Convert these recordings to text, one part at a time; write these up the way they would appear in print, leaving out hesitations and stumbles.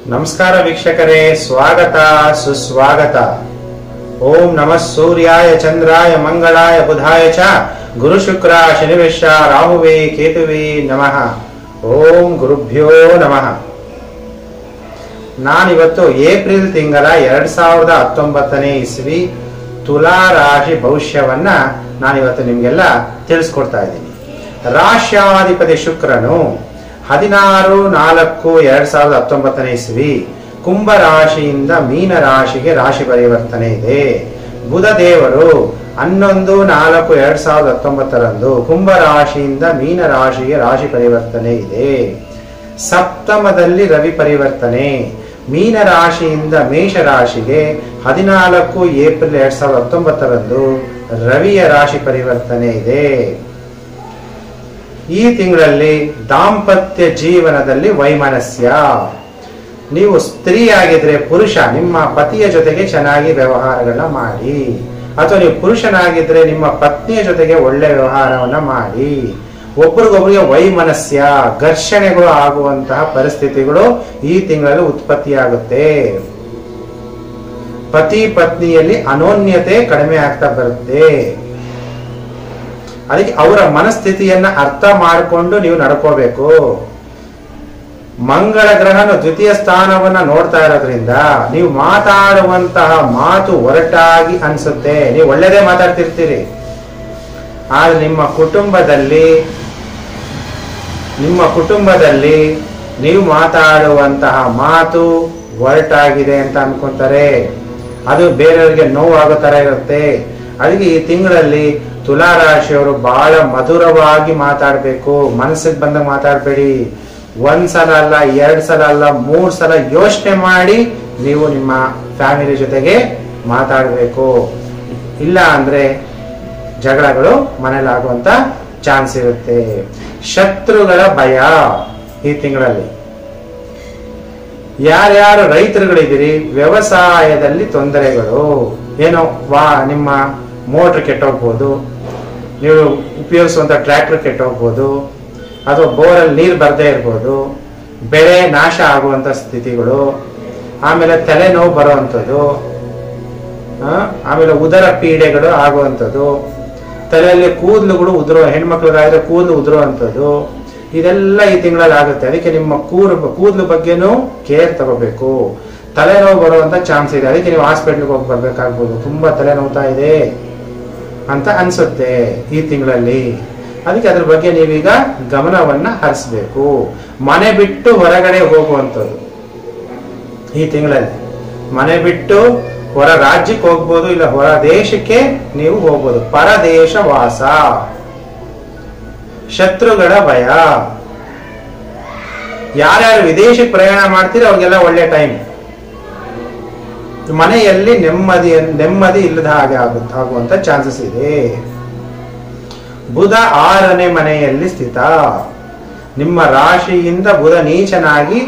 ನಮಸ್ಕಾರ ವೀಕ್ಷಕರೇ, ಸ್ವಾಗತ ಸುಸ್ವಾಗತ. ಓಂ ನಮಃ ಸೂರ್ಯಾಯ ಚಂದ್ರಾಯ ಮಂಗಳಾಯ ಬುಧಾಯ ಚ ಗುರು ಶುಕ್ರ ಶನಿವೆಶ ರಾಹುವೇ ಕೇತುವೇ ನಮಃ. ಓಂ ಗುರುಭ್ಯೋ ನಮಃ. ನಾನಿವತ್ತು ಏಪ್ರಿಲ್ ತಿಂಗಳ 2019ನೇ ಇಸ್ವಿ ತುಲಾ ರಾಶಿ ಭವಿಷ್ಯವನ್ನ ನಾನಿವತ್ತು ನಿಮ್ಗೆಲ್ಲ ತಿಳಿಸ್ಕೊಡ್ತಾ ಇದ್ದೀನಿ. ರಾಶ್ಯಾಧಿಪತಿ ಶುಕ್ರನು 16/4/2019ನೇ ಇಸ್ವಿ ಕುಂಭ ರಾಶಿಯಿಂದ ಮೀನ ರಾಶಿಗೆ ರಾಶಿ ಪರಿವರ್ತನೆ ಇದೆ. ಬುಧ ದೇವರು 11/4/2019ರಂದು ಕುಂಭ ರಾಶಿಯಿಂದ ಮೀನ ರಾಶಿಗೆ ರಾಶಿ ಪರಿವರ್ತನೆ ಇದೆ. ಸಪ್ತಮದಲ್ಲಿ ರವಿ ಪರಿವರ್ತನೆ. ಮೀನ ರಾಶಿಯಿಂದ ಮೇಷ ರಾಶಿಗೆ 14 ಏಪ್ರಿಲ್ 2019ರಂದು ರವಿಯ ರಾಶಿ ಪರಿವರ್ತನೆ ಇದೆ. ಈ ತಿಂಗಳಲ್ಲಿ ದಾಂಪತ್ಯ ಜೀವನದಲ್ಲಿ ವೈಮನಸ್ಯ. ನೀವು ಸ್ತ್ರೀ ಆಗಿದ್ರೆ ಪುರುಷ ನಿಮ್ಮ ಪತಿಯ ಜೊತೆಗೆ ಚೆನ್ನಾಗಿ ವ್ಯವಹಾರಗಳನ್ನ ಮಾಡಿ, ಅಥವಾ ನೀವು ಪುರುಷನಾಗಿದ್ರೆ ನಿಮ್ಮ ಪತ್ನಿಯ ಜೊತೆಗೆ ಒಳ್ಳೆ ವ್ಯವಹಾರವನ್ನ ಮಾಡಿ. ಒಬ್ರಿಗೊಬ್ರಿಗೆ ವೈಮನಸ್ಯ, ಘರ್ಷಣೆಗಳು ಆಗುವಂತಹ ಪರಿಸ್ಥಿತಿಗಳು ಈ ತಿಂಗಳಲ್ಲಿ ಉತ್ಪತ್ತಿಯಾಗುತ್ತೆ. ಪತಿ ಪತ್ನಿಯಲ್ಲಿ ಅನೋನ್ಯತೆ ಕಡಿಮೆ ಆಗ್ತಾ ಬರುತ್ತೆ. ಅದಕ್ಕೆ ಅವರ ಮನಸ್ಥಿತಿಯನ್ನ ಅರ್ಥ ಮಾಡಿಕೊಂಡು ನೀವು ನಡ್ಕೋಬೇಕು. ಮಂಗಳ ಗ್ರಹನ ದ್ವಿತೀಯ ಸ್ಥಾನವನ್ನ ನೋಡ್ತಾ ಇರೋದ್ರಿಂದ ನೀವು ಮಾತಾಡುವಂತಹ ಮಾತು ಒರಟಾಗಿ ಅನ್ಸುತ್ತೆ. ನೀವು ಒಳ್ಳೆದೇ ಮಾತಾಡ್ತಿರ್ತೀರಿ, ಆದ್ರೆ ನಿಮ್ಮ ಕುಟುಂಬದಲ್ಲಿ ನೀವು ಮಾತಾಡುವಂತಹ ಮಾತು ಒರಟಾಗಿದೆ ಅಂತ ಅನ್ಕೊಂತಾರೆ. ಅದು ಬೇರೆಯವರಿಗೆ ನೋವಾಗೋ ತರ ಇರುತ್ತೆ. ಅದಕ್ಕೆ ಈ ತಿಂಗಳಲ್ಲಿ ತುಲಾ ರಾಶಿಯವರು ಬಹಳ ಮಧುರವಾಗಿ ಮಾತಾಡಬೇಕು. ಮನಸ್ಸಿಗೆ ಬಂದಾಗ ಮಾತಾಡಬೇಡಿ. 1 ಸಲ ಅಲ್ಲ, 2 ಸಲ ಅಲ್ಲ, 3 ಸಲ ಯೋಚನೆ ಮಾಡಿ ನೀವು ನಿಮ್ಮ ಫ್ಯಾಮಿಲಿ ಜೊತೆಗೆ ಮಾತಾಡಬೇಕು. ಇಲ್ಲ ಅಂದ್ರೆ ಜಗಳಗಳು ಮನೇಲಿ ಆಗುವಂತ ಚಾನ್ಸ್ ಇರುತ್ತೆ. ಶತ್ರುಗಳ ಭಯ. ಈ ತಿಂಗಳಲ್ಲಿ ಯಾರ್ಯಾರು ರೈತರುಗಳಿದ್ದೀರಿ, ವ್ಯವಸಾಯದಲ್ಲಿ ತೊಂದರೆಗಳು. ಏನೋ ನಿಮ್ಮ ಮೋಟರ್ ಕೆಟ್ಟೋಗ್ಬೋದು, ನೀವು ಉಪಯೋಗಿಸುವಂತ ಟ್ರ್ಯಾಕ್ಟರ್ ಕೆಟ್ಟೋಗ್ಬೋದು, ಅಥವಾ ಬೋರಲ್ಲಿ ನೀರು ಬರದೇ ಇರ್ಬೋದು, ಬೆಳೆ ನಾಶ ಆಗುವಂತ ಸ್ಥಿತಿಗಳು, ಆಮೇಲೆ ತಲೆನೋವು ಬರುವಂಥದ್ದು, ಆಮೇಲೆ ಉದರ ಪೀಡೆಗಳು ಆಗುವಂಥದ್ದು, ತಲೆಯಲ್ಲಿ ಕೂದಲುಗಳು ಹೆಣ್ಮಕ್ಳಿಗಾದ್ರೆ ಕೂದಲು ಉದುರುವಂಥದ್ದು, ಇದೆಲ್ಲ ಈ ತಿಂಗಳಲ್ಲಿ ಆಗುತ್ತೆ. ಅದಕ್ಕೆ ನಿಮ್ಮ ಕೂದಲು ಬಗ್ಗೆನೂ ಕೇರ್ ತಗೋಬೇಕು. ತಲೆನೋವು ಬರುವಂತ ಚಾನ್ಸ್ ಇದೆ. ಅದಕ್ಕೆ ನೀವು ಹಾಸ್ಪಿಟ್ಲ್ಗೆ ಹೋಗಿ ಬರ್ಬೇಕಾಗ್ಬೋದು. ತುಂಬಾ ತಲೆನೋವ್ತಾ ಇದೆ ಅಂತ ಅನ್ಸುತ್ತೆ ಈ ತಿಂಗಳಲ್ಲಿ. ಅದಕ್ಕೆ ಅದ್ರ ಬಗ್ಗೆ ನೀವೀಗ ಗಮನವನ್ನ ಹರಿಸ್ಬೇಕು. ಮನೆ ಬಿಟ್ಟು ಹೊರಗಡೆ ಹೋಗುವಂಥದ್ದು ಈ ತಿಂಗಳಲ್ಲಿ. ಮನೆ ಬಿಟ್ಟು ಹೊರ ರಾಜ್ಯಕ್ಕೆ ಹೋಗ್ಬೋದು, ಇಲ್ಲ ಹೊರ ದೇಶಕ್ಕೆ ನೀವು ಹೋಗ್ಬೋದು. ಪರದೇಶ ವಾಸ. ಶತ್ರುಗಳ ಭಯ. ಯಾರ್ಯಾರು ವಿದೇಶಕ್ಕೆ ಪ್ರಯಾಣ ಮಾಡ್ತೀರಿ ಅವ್ರಿಗೆಲ್ಲ ಒಳ್ಳೆ ಟೈಮ್. ಮನೆಯಲ್ಲಿ ನೆಮ್ಮದಿ ಇಲ್ಲದ ಹಾಗೆ ಆಗುವಂತ ಚಾನ್ಸಸ್ ಇದೆ. ಬುಧ 6ನೇ ಮನೆಯಲ್ಲಿ ಸ್ಥಿತ. ನಿಮ್ಮ ರಾಶಿಯಿಂದ ಬುಧ ನೀಚನಾಗಿ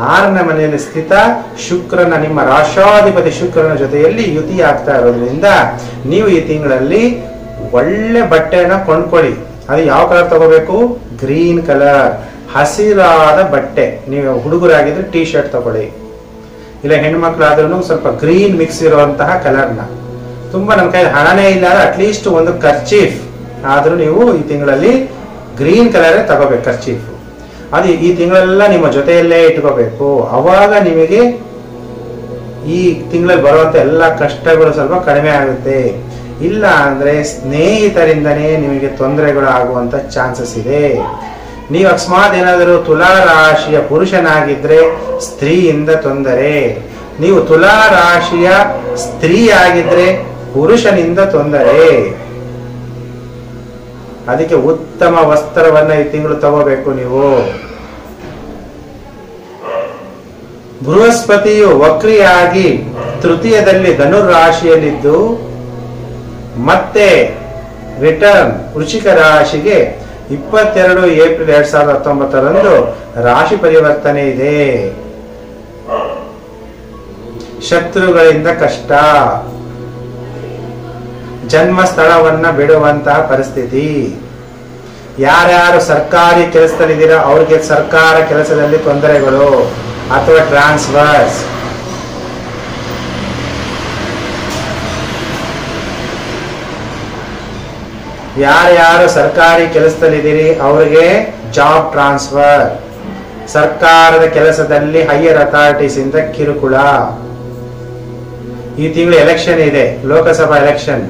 6ನೇ ಮನೆಯಲ್ಲಿ ಸ್ಥಿತ. ಶುಕ್ರನ, ನಿಮ್ಮ ರಾಶಾಧಿಪತಿ ಶುಕ್ರನ ಜೊತೆಯಲ್ಲಿ ಯುತಿ ಆಗ್ತಾ ಇರೋದ್ರಿಂದ ನೀವು ಈ ತಿಂಗಳಲ್ಲಿ ಒಳ್ಳೆ ಬಟ್ಟೆನ ಕೊಂಡ್ಕೊಳ್ಳಿ. ಅದು ಯಾವ ಕಲರ್ ತಗೋಬೇಕು? ಗ್ರೀನ್ ಕಲರ್, ಹಸಿರಾದ ಬಟ್ಟೆ. ನೀವು ಹುಡುಗರಾಗಿದ್ರೆ ಟೀ ಶರ್ಟ್ ತಗೊಳ್ಳಿ, ಇಲ್ಲ ಹೆಣ್ಮಕ್ಳಾದ್ರೂ ಸ್ವಲ್ಪ ಗ್ರೀನ್ ಮಿಕ್ಸ್ ಇರುವಂತಹ ಕಲರ್ನ. ತುಂಬಾ ನಮ್ಮ ಕೈ ಹಣನೇ ಇಲ್ಲ, ಅಟ್ಲೀಸ್ಟ್ ಒಂದು ಕರ್ಚೀಫ್ ಆದ್ರೂ ನೀವು ಈ ತಿಂಗಳಲ್ಲಿ ಗ್ರೀನ್ ಕಲರ್ ತಗೋಬೇಕು. ಕರ್ಚೀಫ್ ಅದು ಈ ತಿಂಗಳೆಲ್ಲ ನಿಮ್ಮ ಜೊತೆಯಲ್ಲೇ ಇಟ್ಕೋಬೇಕು. ಅವಾಗ ನಿಮಗೆ ಈ ತಿಂಗಳಲ್ಲಿ ಬರುವಂತ ಎಲ್ಲ ಕಷ್ಟಗಳು ಸ್ವಲ್ಪ ಕಡಿಮೆ ಆಗುತ್ತೆ. ಇಲ್ಲ ಅಂದ್ರೆ ಸ್ನೇಹಿತರಿಂದನೇ ನಿಮಗೆ ತೊಂದರೆಗಳು ಆಗುವಂತ ಚಾನ್ಸಸ್ ಇದೆ. ನೀವು ಅಕಸ್ಮಾತ್ ಏನಾದರೂ ತುಲಾ ರಾಶಿಯ ಪುರುಷನಾಗಿದ್ರೆ ಸ್ತ್ರೀಯಿಂದ ತೊಂದರೆ. ನೀವು ತುಲಾ ರಾಶಿಯ ಸ್ತ್ರೀ ಆಗಿದ್ರೆ ಪುರುಷನಿಂದ ತೊಂದರೆ. ಅದಕ್ಕೆ ಉತ್ತಮ ವಸ್ತ್ರವನ್ನ ಈ ತಿಂಗಳು ತಗೋಬೇಕು ನೀವು. ಬೃಹಸ್ಪತಿಯು ವಕ್ರಿಯಾಗಿ ತೃತೀಯದಲ್ಲಿ ಧನುರ್ ರಾಶಿಯಲ್ಲಿದ್ದು ಮತ್ತೆ ರಿಟರ್ನ್ ವೃಶ್ಚಿಕ ರಾಶಿಗೆ 22 ಏಪ್ರಿಲ್ 2019ರಂದು ರಾಶಿ ಪರಿವರ್ತನೆ ಇದೆ. ಶತ್ರುಗಳಿಂದ ಕಷ್ಟ. ಜನ್ಮ ಸ್ಥಳವನ್ನ ಬಿಡುವಂತಹ ಪರಿಸ್ಥಿತಿ. ಯಾರ್ಯಾರು ಸರ್ಕಾರಿ ಕೆಲಸದಲ್ಲಿದ್ದೀರಾ ಅವ್ರಿಗೆ ಸರ್ಕಾರ ಕೆಲಸದಲ್ಲಿ ತೊಂದರೆಗಳು. ಅಥವಾ ಟ್ರಾನ್ಸ್ಫರ್ಸ್. ಯಾರ್ಯಾರು ಸರ್ಕಾರಿ ಕೆಲಸದಲ್ಲಿದ್ದೀರಿ ಅವರಿಗೆ ಜಾಬ್ ಟ್ರಾನ್ಸ್ಫರ್. ಸರ್ಕಾರದ ಕೆಲಸದಲ್ಲಿ ಹೈಯರ್ ಅಥಾರಿಟೀಸ್ ಇಂದ ಕಿರುಕುಳ. ಈ ತಿಂಗಳು ಎಲೆಕ್ಷನ್ ಇದೆ, ಲೋಕಸಭಾ ಎಲೆಕ್ಷನ್.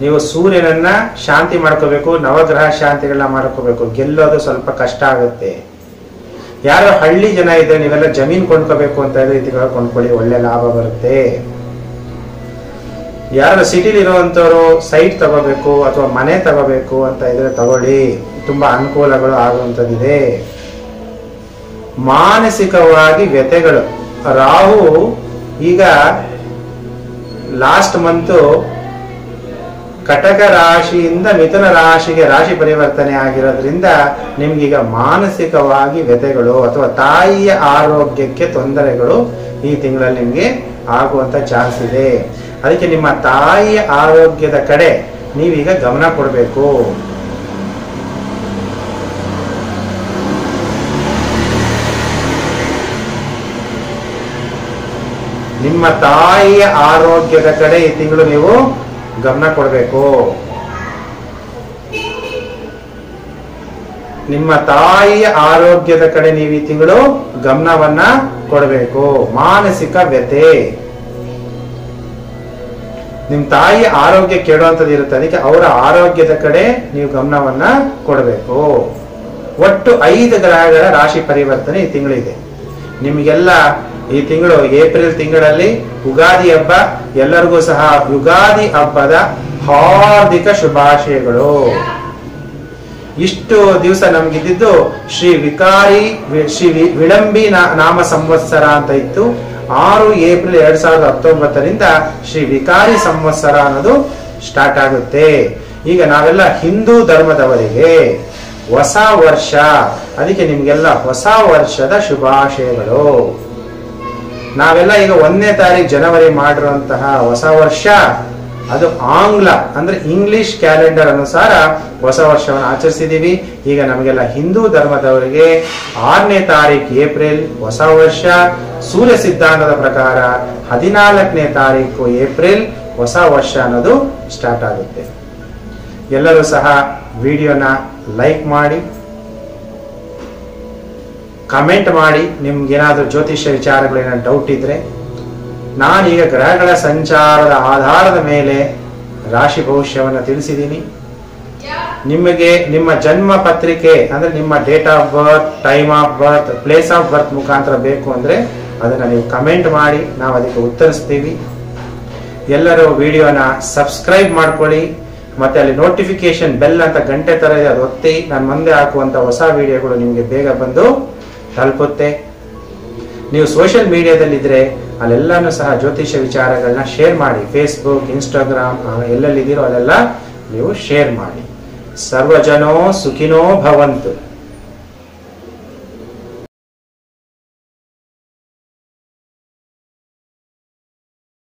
ನೀವು ಸೂರ್ಯನನ್ನ ಶಾಂತಿ ಮಾಡ್ಕೋಬೇಕು, ನವಗ್ರಹ ಶಾಂತಿಗಳನ್ನ ಮಾಡ್ಕೋಬೇಕು. ಗೆಲ್ಲೋದು ಸ್ವಲ್ಪ ಕಷ್ಟ ಆಗುತ್ತೆ. ಯಾರು ಹಳ್ಳಿ ಜನ ಇದ್ರೆ ನೀವೆಲ್ಲ ಜಮೀನ್ ಕೊಂಡ್ಕೋಬೇಕು ಅಂತ ಇದ್ರೆ ಈ ತಿಂಗಳು ಕೊಂಡ್ಕೊಳ್ಳಿ, ಒಳ್ಳೆ ಲಾಭ ಬರುತ್ತೆ. ಯಾರು ಸಿಟಿಲಿ ಇರುವಂತವ್ರು ಸೈಟ್ ತಗೋಬೇಕು ಅಥವಾ ಮನೆ ತಗೋಬೇಕು ಅಂತ ಇದ್ರೆ ತಗೊಳ್ಳಿ, ತುಂಬಾ ಅನುಕೂಲಗಳು ಆಗುವಂತದ್ದಿದೆ. ಮಾನಸಿಕವಾಗಿ ವ್ಯಥೆಗಳು. ರಾಹು ಈಗ ಲಾಸ್ಟ್ ಮಂತ್ ಕಟಕ ರಾಶಿಯಿಂದ ಮಿಥುನ ರಾಶಿಗೆ ರಾಶಿ ಪರಿವರ್ತನೆ ಆಗಿರೋದ್ರಿಂದ ನಿಮ್ಗೀಗ ಮಾನಸಿಕವಾಗಿ ವ್ಯಥೆಗಳು ಅಥವಾ ತಾಯಿಯ ಆರೋಗ್ಯಕ್ಕೆ ತೊಂದರೆಗಳು ಈ ತಿಂಗಳಲ್ಲಿ ನಿಮ್ಗೆ ಆಗುವಂತ ಚಾನ್ಸ್ ಇದೆ. ಅದಕ್ಕೆ ನಿಮ್ಮ ತಾಯಿಯ ಆರೋಗ್ಯದ ಕಡೆ ನೀವೀಗ ಗಮನ ಕೊಡಬೇಕು. ನಿಮ್ಮ ತಾಯಿಯ ಆರೋಗ್ಯದ ಕಡೆ ಈ ತಿಂಗಳು ನೀವು ಗಮನ ಕೊಡಬೇಕು. ನಿಮ್ಮ ತಾಯಿಯ ಆರೋಗ್ಯದ ಕಡೆ ನೀವು ಈ ತಿಂಗಳು ಗಮನವನ್ನ ಕೊಡಬೇಕು. ಮಾನಸಿಕ ವ್ಯಥೆ, ನಿಮ್ ತಾಯಿಯ ಆರೋಗ್ಯ ಕೆಡುವಂತದ್ದು ಇರುತ್ತೆ, ಅದಕ್ಕೆ ಅವರ ಆರೋಗ್ಯದ ಕಡೆ ನೀವು ಗಮನವನ್ನ ಕೊಡಬೇಕು. ಒಟ್ಟು 5 ಗ್ರಹಗಳ ರಾಶಿ ಪರಿವರ್ತನೆ ಈ ತಿಂಗಳಿದೆ. ನಿಮಗೆಲ್ಲ ಈ ತಿಂಗಳು ಏಪ್ರಿಲ್ ತಿಂಗಳಲ್ಲಿ ಯುಗಾದಿ ಹಬ್ಬ, ಎಲ್ಲರಿಗೂ ಸಹ ಯುಗಾದಿ ಹಬ್ಬದ ಹಾರ್ದಿಕ ಶುಭಾಶಯಗಳು. ಇಷ್ಟು ದಿವಸ ನಮ್ಗಿದ್ದು ಶ್ರೀ ವಿಳಂಬಿ ನಾಮ ಸಂವತ್ಸರ ಅಂತ ಇತ್ತು. 6 ಏಪ್ರಿಲ್ 2019ರಿಂದ ಶ್ರೀ ವಿಕಾರಿ ಸಂವತ್ಸರ ಅನ್ನೋದು ಸ್ಟಾರ್ಟ್ ಆಗುತ್ತೆ. ಈಗ ನಾವೆಲ್ಲ ಹಿಂದೂ ಧರ್ಮದವರಿಗೆ ಹೊಸ ವರ್ಷ, ಅದಕ್ಕೆ ನಿಮ್ಗೆಲ್ಲ ಹೊಸ ವರ್ಷದ ಶುಭಾಶಯಗಳು. ನಾವೆಲ್ಲ ಈಗ 1ನೇ ತಾರೀಕು ಜನವರಿ ಮಾಡಿರುವಂತಹ ಹೊಸ ವರ್ಷ ಅದು ಆಂಗ್ಲ ಅಂದ್ರೆ ಇಂಗ್ಲಿಷ್ ಕ್ಯಾಲೆಂಡರ್ ಅನುಸಾರ ಹೊಸ ವರ್ಷವನ್ನು ಆಚರಿಸಿದೀವಿ. ಈಗ ನಮಗೆಲ್ಲ ಹಿಂದೂ ಧರ್ಮದವರಿಗೆ 6ನೇ ತಾರೀಕು ಏಪ್ರಿಲ್ ಹೊಸ ವರ್ಷ. ಸೂರ್ಯ ಸಿದ್ಧಾಂತದ ಪ್ರಕಾರ 14ನೇ ತಾರೀಕು ಏಪ್ರಿಲ್ ಹೊಸ ವರ್ಷ ಅನ್ನೋದು ಸ್ಟಾರ್ಟ್ ಆಗುತ್ತೆ. ಎಲ್ಲರೂ ಸಹ ವಿಡಿಯೋನ ಲೈಕ್ ಮಾಡಿ, ಕಮೆಂಟ್ ಮಾಡಿ. ನಿಮ್ಗೇನಾದ್ರೂ ಜ್ಯೋತಿಷ್ಯ ವಿಚಾರಗಳೇನಾದ್ರು ಡೌಟ್ ಇದ್ರೆ, ನಾನೀಗ ಗ್ರಹಗಳ ಸಂಚಾರದ ಆಧಾರದ ಮೇಲೆ ರಾಶಿ ಭವಿಷ್ಯವನ್ನು ತಿಳಿಸಿದ್ದೀನಿ. ನಿಮಗೆ ನಿಮ್ಮ ಜನ್ಮ ಪತ್ರಿಕೆ ಅಂದ್ರೆ ನಿಮ್ಮ date of birth, time of birth, place of birth ಮುಖಾಂತರ ಬೇಕು ಅಂದ್ರೆ ಅದನ್ನ ನೀವು ಕಮೆಂಟ್ ಮಾಡಿ, ನಾವು ಅದಕ್ಕೆ ಉತ್ತರಿಸ್ತೀವಿ. ಎಲ್ಲರೂ ವಿಡಿಯೋನ ಸಬ್ಸ್ಕ್ರೈಬ್ ಮಾಡ್ಕೊಳ್ಳಿ, ಮತ್ತೆ ಅಲ್ಲಿ ನೋಟಿಫಿಕೇಶನ್ ಬೆಲ್ ಅಂತ ಗಂಟೆ ತರ ಇದೆ, ಅದು ಒತ್ತಿ. ನಾನು ಮುಂದೆ ಹಾಕುವಂತ ಹೊಸ ವಿಡಿಯೋಗಳು ನಿಮಗೆ ಬೇಗ ಬಂದು ತಲುಪುತ್ತೆ. ನೀವು ಸೋಷಿಯಲ್ ಮೀಡಿಯಾದಲ್ಲಿದ್ರೆ ಅಲ್ಲೆಲ್ಲಾನು ಸಹ ಜ್ಯೋತಿಷ್ಯ ವಿಚಾರಗಳನ್ನ ಶೇರ್ ಮಾಡಿ. ಫೇಸ್ಬುಕ್, ಇನ್ಸ್ಟಾಗ್ರಾಮ್ ಎಲ್ಲೆಲ್ಲಿದ್ದೀರೋ ಅಲ್ಲೆಲ್ಲ ನೀವು ಶೇರ್ ಮಾಡಿ. ಸರ್ವಜನೋ ಸುಖಿನೋ ಭವಂತು.